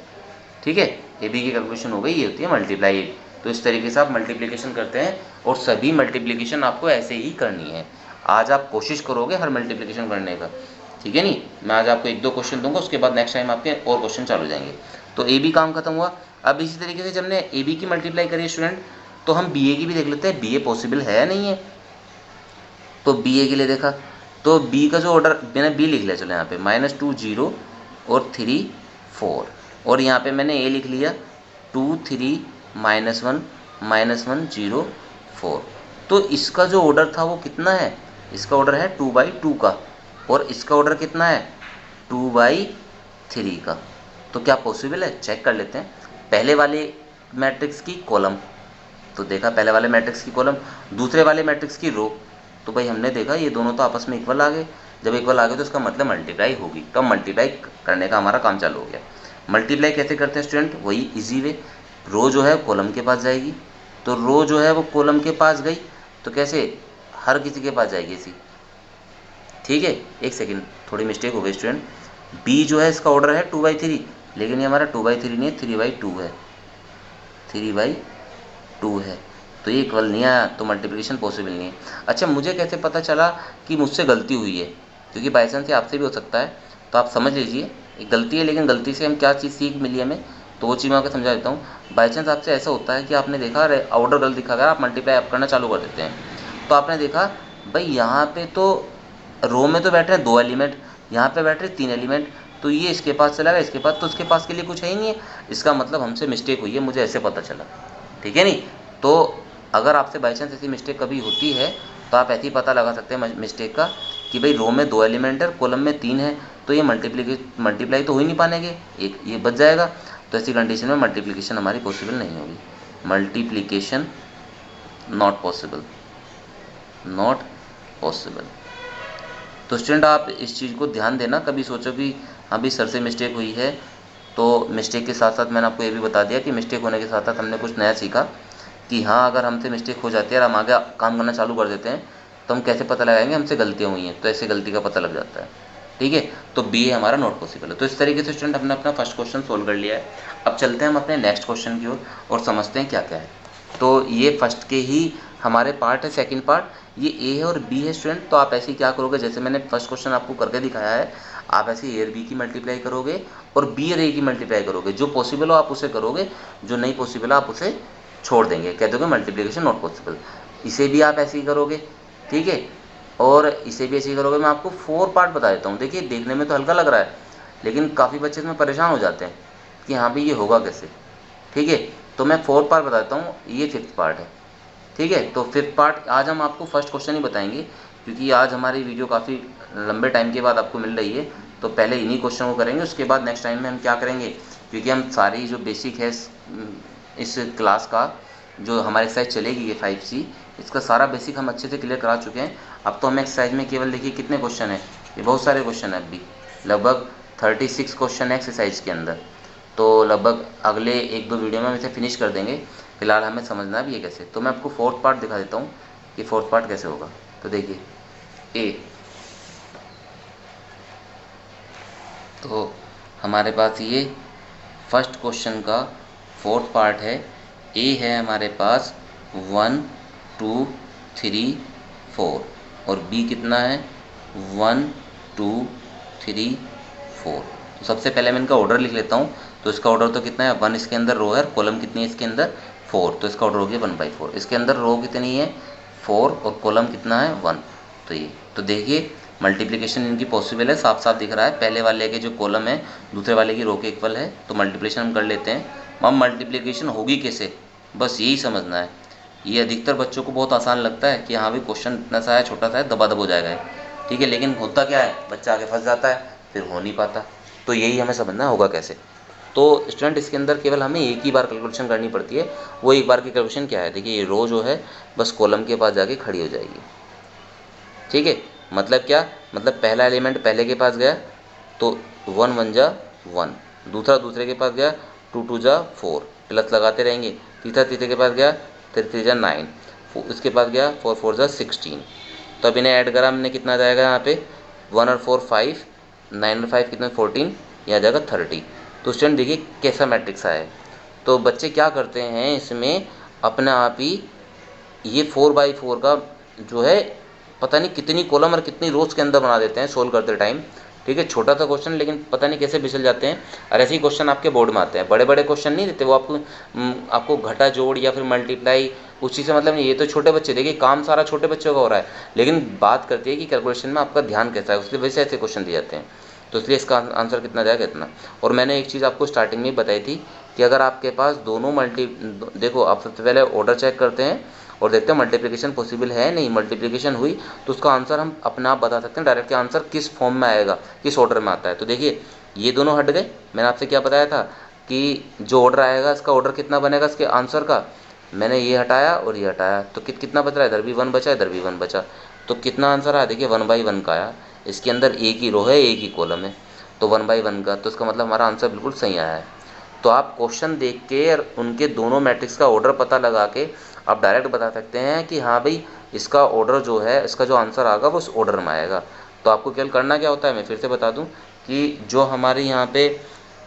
ठीक है, ए बी की कैलकुलेशन हो गई, ये होती है मल्टीप्लाई। तो इस तरीके से आप मल्टीप्लिकेशन करते हैं, और सभी मल्टीप्लिकेशन आपको ऐसे ही करनी है। आज आप कोशिश करोगे हर मल्टीप्लिकेशन करने का, ठीक है नहीं। मैं आज आपको 1-2 क्वेश्चन दूंगा, उसके बाद नेक्स्ट टाइम आपके और क्वेश्चन चालू जाएंगे। तो ए बी काम खत्म हुआ। अब इसी तरीके से जब हमने ए बी की मल्टीप्लाई करी स्टूडेंट, तो हम बी ए की भी देख लेते हैं, बी ए पॉसिबल है या नहीं है। तो बी ए के लिए देखा, तो बी का जो ऑर्डर मैंने बी लिख लिया, चलो यहाँ पे -2 0 और 3 4, और यहाँ पे मैंने ए लिख लिया 2 3 -1 0 4। तो इसका जो ऑर्डर था वो कितना है, इसका ऑर्डर है 2/2 का, और इसका ऑर्डर कितना है 2/3 का। तो क्या पॉसिबल है, चेक कर लेते हैं। पहले वाले मैट्रिक्स की कॉलम, तो देखा पहले वाले मैट्रिक्स की कॉलम, दूसरे वाले मैट्रिक्स की रो, तो भाई हमने देखा ये दोनों तो आपस में इक्वल आ गए। जब इक्वल आ गए तो इसका मतलब मल्टीप्लाई होगी, तो मल्टीप्लाई करने का हमारा काम चालू हो गया। मल्टीप्लाई कैसे करते हैं स्टूडेंट, वही इजी वे, रो जो है कॉलम के पास जाएगी, तो रो जो है वो कॉलम के पास गई, तो कैसे, हर किसी के पास जाएगी इसी। ठीक है, एक सेकेंड, थोड़ी मिस्टेक हो गई स्टूडेंट, बी जो है इसका ऑर्डर है 2/3, लेकिन ये हमारा 2/3 नहीं है, 3/2 है, 3/2 है, तो ये इक्वल नहीं आया, तो मल्टीप्लिकेशन पॉसिबल नहीं है। अच्छा, मुझे कैसे पता चला कि मुझसे गलती हुई है, क्योंकि बाई चांस ये आपसे भी हो सकता है, तो आप समझ लीजिए एक गलती है, लेकिन गलती से हम क्या चीज़ सीख मिली हमें, तो वो चीज़ मैं आपको समझा देता हूँ। बाई चांस आपसे ऐसा होता है कि आपने देखा ऑर्डर गलत दिखा गया, आप मल्टीप्लाई आप करना चालू कर देते हैं, तो आपने देखा भाई यहाँ पे तो रो में तो बैठे हैं 2 एलिमेंट, यहाँ पे बैठ रहे 3 एलिमेंट, तो ये इसके पास चला गया, इसके पास, तो उसके पास के लिए कुछ है ही नहीं है, इसका मतलब हमसे मिस्टेक हुई है, मुझे ऐसे पता चला। ठीक है नहीं, तो अगर आपसे बाई चांस ऐसी मिस्टेक कभी होती है, तो आप ऐसे ही पता लगा सकते हैं मिस्टेक का कि भाई रो में 2 एलिमेंट है, कॉलम में 3 है, तो ये मल्टीप्लाई तो हो ही नहीं पाएंगे, एक ये बच जाएगा। तो ऐसी कंडीशन में मल्टीप्लिकेशन हमारी पॉसिबल नहीं होगी, multiplication not possible, not possible. तो स्टूडेंट आप इस चीज़ को ध्यान देना, कभी सोचो कि हाँ भी सर से मिस्टेक हुई है, तो मिस्टेक के साथ साथ मैंने आपको ये भी बता दिया कि मिस्टेक होने के साथ साथ हमने कुछ नया सीखा कि हाँ अगर हमसे मिस्टेक हो जाती है और हम आगे काम करना चालू कर देते हैं, तो हम कैसे पता लगाएंगे हमसे गलतियाँ हुई हैं, तो ऐसे गलती का पता लग जाता है। ठीक है, तो बी ए हमारा नॉट पॉसिबल है। तो इस तरीके से स्टूडेंट हमने अपना फर्स्ट क्वेश्चन सोल्व कर लिया है। अब चलते हैं हम अपने नेक्स्ट क्वेश्चन की ओर और समझते हैं क्या क्या है। तो ये फर्स्ट के ही हमारे पार्ट है, सेकंड पार्ट ये ए है और बी है स्टूडेंट। तो आप ऐसे ही क्या करोगे, जैसे मैंने फर्स्ट क्वेश्चन आपको करके दिखाया है, आप ऐसे ए और बी की मल्टीप्लाई करोगे और बी और ए की मल्टीप्लाई करोगे। जो पॉसिबल हो आप उसे करोगे, जो नहीं पॉसिबल हो आप उसे छोड़ देंगे, कह दोगे मल्टीप्लिकेशन नॉट पॉसिबल। इसे भी आप ऐसे ही करोगे, ठीक है। और इसे भी ऐसे ही करोगे। मैं आपको 4 पार्ट बता देता हूँ। देखिए देखने में तो हल्का लग रहा है, लेकिन काफ़ी बच्चे इसमें परेशान हो जाते हैं कि हाँ भाई ये होगा कैसे। ठीक है, तो मैं 4 पार्ट बताता हूँ, ये 5th पार्ट है। ठीक है, तो 5th पार्ट आज हम आपको फर्स्ट क्वेश्चन ही बताएंगे, क्योंकि आज हमारी वीडियो काफ़ी लंबे टाइम के बाद आपको मिल रही है, तो पहले इन्हीं क्वेश्चन को करेंगे। उसके बाद नेक्स्ट टाइम में हम क्या करेंगे, क्योंकि हम सारी जो बेसिक है इस क्लास का, जो हमारी एक्सरसाइज चलेगी ये 5C, इसका सारा बेसिक हम अच्छे से क्लियर करा चुके हैं। अब तो हमें एक्सरसाइज में केवल देखिए कितने क्वेश्चन हैं, ये बहुत सारे क्वेश्चन हैं। अभी लगभग 36 क्वेश्चन है एक्सरसाइज के अंदर, तो लगभग अगले 1-2 वीडियो में हम इसे फिनिश कर देंगे। फिलहाल हमें समझना भी है कैसे। तो मैं आपको 4th पार्ट दिखा देता हूँ कि 4th पार्ट कैसे होगा। तो देखिए ए, तो हमारे पास ये फर्स्ट क्वेश्चन का 4th पार्ट है। ए है हमारे पास 1 2 3 4, और बी कितना है 1 2 3 4। तो सबसे पहले मैं इनका ऑर्डर लिख लेता हूँ। तो इसका ऑर्डर तो कितना है, 1 इसके अंदर रो है, कॉलम कितनी है इसके अंदर 4, तो इसका ऑर्डर हो गया 1/4। इसके अंदर रो कितनी है 4 और कॉलम कितना है 1। तो ये तो देखिए मल्टीप्लिकेशन इनकी पॉसिबल है, साफ साफ दिख रहा है। पहले वाले के जो कॉलम है दूसरे वाले की रो के इक्वल है, तो मल्टीप्लिकेशन हम कर लेते हैं। अब मल्टीप्लिकेशन होगी कैसे, बस यही समझना है। ये अधिकतर बच्चों को बहुत आसान लगता है कि हाँ भाई क्वेश्चन इतना सा है, छोटा सा है, दबा दब हो जाएगा। ठीक है, लेकिन होता क्या है, बच्चा आगे फंस जाता है, फिर हो नहीं पाता। तो यही हमें समझना होगा कैसे। तो स्टूडेंट इसके अंदर केवल हमें एक ही बार कैलकुलेशन करनी पड़ती है। वो एक बार की कैलकुलेशन क्या है, देखिए ये रो जो है बस कॉलम के पास जाके खड़ी हो जाएगी। ठीक है, मतलब क्या, मतलब पहला एलिमेंट पहले के पास गया तो 1 1 जा 1, दूसरा दूसरे के पास गया 2 2 जा 4, प्लस लगाते रहेंगे। तीसरा तीसरे के पास गया 3 3 जा 9, इसके पास गया 4 4 जा 16। तो अब इन्हें ऐड करा हमने, कितना जाएगा यहाँ पे 1 और 4 5, 9 और 5 कितना 14, यह आ जाएगा 30। तो स्टूडेंट देखिए कैसा मैट्रिक्स आया है। तो बच्चे क्या करते हैं इसमें अपने आप ही ये 4/4 का जो है पता नहीं कितनी कॉलम और कितनी रोज के अंदर बना देते हैं सोल्व करते टाइम। ठीक है, छोटा सा क्वेश्चन लेकिन पता नहीं कैसे फिसल जाते हैं। और ऐसे ही क्वेश्चन आपके बोर्ड में आते हैं, बड़े बड़े क्वेश्चन नहीं देते वो आपको घटा जोड़ या फिर मल्टीप्लाई उस चीज़ से मतलब नहीं। ये तो छोटे बच्चे, देखिए काम सारा छोटे बच्चों का हो रहा है, लेकिन बात करती है कि कैलकुलेशन में आपका ध्यान कैसा है, उसकी वजह से ऐसे क्वेश्चन दिए जाते हैं। तो इसलिए इसका आंसर कितना जाएगा इतना। और मैंने एक चीज़ आपको स्टार्टिंग में बताई थी कि अगर आपके पास दोनों देखो आप सबसे पहले ऑर्डर चेक करते हैं और देखते हैं मल्टीप्लिकेशन पॉसिबल है नहीं। मल्टीप्लिकेशन हुई तो उसका आंसर हम अपने आप बता सकते हैं डायरेक्ट कि आंसर किस फॉर्म में आएगा, किस ऑर्डर में आता है। तो देखिए ये दोनों हट गए। मैंने आपसे क्या बताया था कि जो ऑर्डर आएगा इसका ऑर्डर कितना बनेगा इसके आंसर का, मैंने ये हटाया और ये हटाया, तो कितना बच रहा है, इधर भी 1 बचा, इधर भी 1 बचा। तो कितना आंसर आया, देखिए 1/1 का आया। इसके अंदर एक ही रो है, एक ही कॉलम है, तो 1/1 का, तो इसका मतलब हमारा आंसर बिल्कुल सही आया है। तो आप क्वेश्चन देख के और उनके दोनों मैट्रिक्स का ऑर्डर पता लगा के आप डायरेक्ट बता सकते हैं कि हाँ भाई इसका ऑर्डर जो है, इसका जो आंसर आएगा वो उस ऑर्डर में आएगा। तो आपको केवल करना क्या होता है, मैं फिर से बता दूं कि जो हमारे यहाँ पे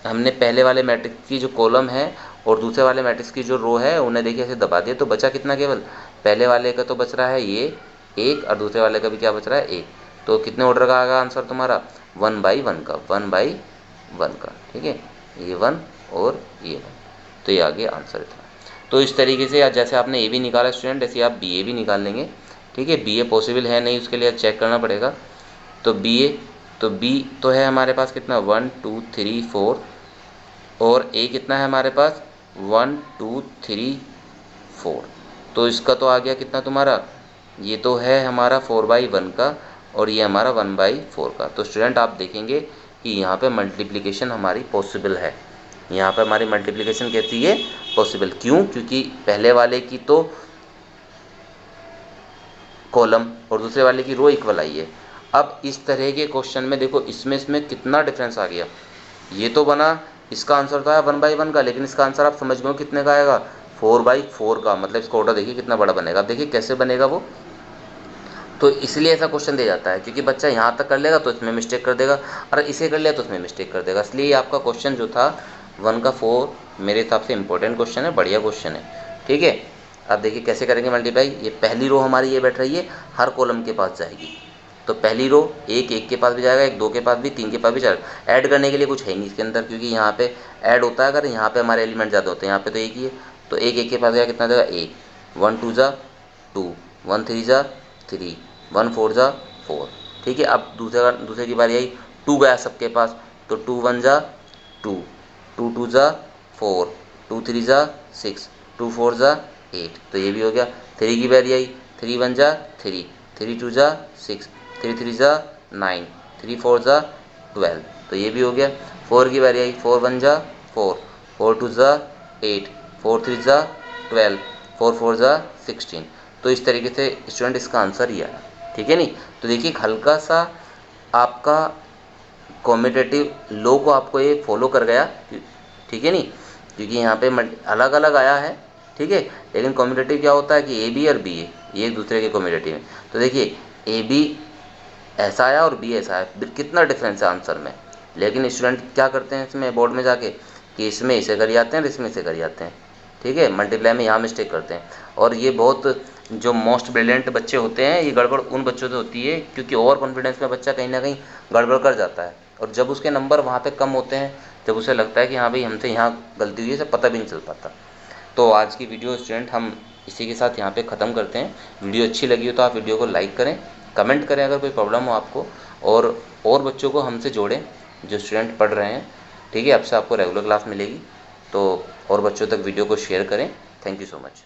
हमने पहले वाले मैट्रिक्स की जो कॉलम है और दूसरे वाले मैट्रिक्स की जो रो है उन्हें देखिए ऐसे दबा दिया, तो बचा कितना, केवल पहले वाले का तो बच रहा है ये एक, और दूसरे वाले का भी क्या बच रहा है एक। तो कितने ऑर्डर का आएगा आंसर तुम्हारा 1/1 का, 1/1 का। ठीक है, ये 1 और ये 1, तो ये आ गया आंसर इतना। तो इस तरीके से जैसे आपने ए भी निकाला स्टूडेंट, ऐसे आप बी ए भी निकाल लेंगे। ठीक है, बी ए पॉसिबल है नहीं उसके लिए चेक करना पड़ेगा। तो बी ए, तो बी तो है हमारे पास कितना 1 2 3 4, और ए कितना है हमारे पास 1 2 3 4। तो इसका तो आ गया कितना तुम्हारा, ये तो है हमारा 4/1 का और ये हमारा 1/4 का। तो स्टूडेंट आप देखेंगे कि यहाँ पे मल्टीप्लिकेशन हमारी पॉसिबल है। यहाँ पे हमारी मल्टीप्लिकेशन कैसी है, पॉसिबल। क्यों, क्योंकि पहले वाले की तो कॉलम और दूसरे वाले की रो इक्वल आई है। अब इस तरह के क्वेश्चन में देखो इसमें कितना डिफरेंस आ गया। ये तो बना, इसका आंसर तो आया 1/1 का, लेकिन इसका आंसर आप समझ गए कितने का आएगा 4/4 का। मतलब इसका ऑर्डर देखिए कितना बड़ा बनेगा। अब देखिए कैसे बनेगा वो, तो इसलिए ऐसा क्वेश्चन दिया जाता है क्योंकि बच्चा यहाँ तक कर लेगा तो इसमें मिस्टेक कर देगा, और इसे कर लिया तो इसमें मिस्टेक कर देगा। इसलिए आपका क्वेश्चन जो था 1 का 4 मेरे हिसाब से इंपॉर्टेंट क्वेश्चन है, बढ़िया क्वेश्चन है। ठीक है, अब देखिए कैसे करेंगे मल्टीप्लाई। ये पहली रो हमारी ये बैठ रही है, हर कॉलम के पास जाएगी। तो पहली रो एक के पास भी जाएगा, एक 2 के पास भी, 3 के पास भी जाएगा। ऐड करने के लिए कुछ है नहीं इसके अंदर, क्योंकि यहाँ पे ऐड होता है अगर यहाँ पे हमारे एलिमेंट ज़्यादा होते हैं। यहाँ पे तो एक ही है, तो एक के पास जाएगा, कितना देगा 1, 1 2 जा 2, 1 3 जा 3, 1 4 जा 4। ठीक है, अब दूसरे की बारी आई, 2 गया सबके पास, तो 2 1 जा 2, 2 2 जा 4, 2 3 जा 6, 2 4 जा 8, तो ये भी हो गया। 3 की बारी आई, 3 1 जा 3, 3 2 जा 6, 3 3 जा 9, 3 4 जा 12, तो ये भी हो गया। 4 की बारी आई, 4 1 जा 4, 4 2 जा 8, 4 3 जा 12, 4 4 जा 16, तो इस तरीके से स्टूडेंट इसका आंसर ये आया। ठीक है नहीं, तो देखिए हल्का सा आपका कॉम्पिटेटिव लॉ को आपको ये फॉलो कर गया। ठीक है नहीं, क्योंकि यहाँ पे अलग अलग आया है। ठीक है, लेकिन कॉम्पिटेटिव क्या होता है कि ए बी और बी ए, ये एक दूसरे के कॉम्पिटेटिव है। तो देखिए ए बी ऐसा आया और बी ऐसा है, कितना डिफरेंस है आंसर में। लेकिन स्टूडेंट क्या करते हैं इसमें बोर्ड में जाके कि इसमें इसे कर जाते हैं और इसमें इसे कर जाते हैं। ठीक है, मल्टीप्लाई में यहाँ मिस्टेक करते हैं। और ये बहुत जो मोस्ट ब्रिलियंट बच्चे होते हैं, ये गड़बड़ उन बच्चों से होती है क्योंकि ओवर कॉन्फिडेंस में बच्चा कहीं ना कहीं गड़बड़ कर जाता है, और जब उसके नंबर वहाँ पे कम होते हैं, जब उसे लगता है कि हाँ भाई हमसे यहाँ गलती हुई है, इसे पता भी नहीं चल पाता। तो आज की वीडियो स्टूडेंट हम इसी के साथ यहाँ पे ख़त्म करते हैं। वीडियो अच्छी लगी हो तो आप वीडियो को लाइक करें, कमेंट करें अगर कोई प्रॉब्लम हो आपको, और बच्चों को हमसे जोड़ें जो स्टूडेंट पढ़ रहे हैं। ठीक है, अब से आपको रेगुलर क्लास मिलेगी, तो और बच्चों तक वीडियो को शेयर करें। Thank you so much.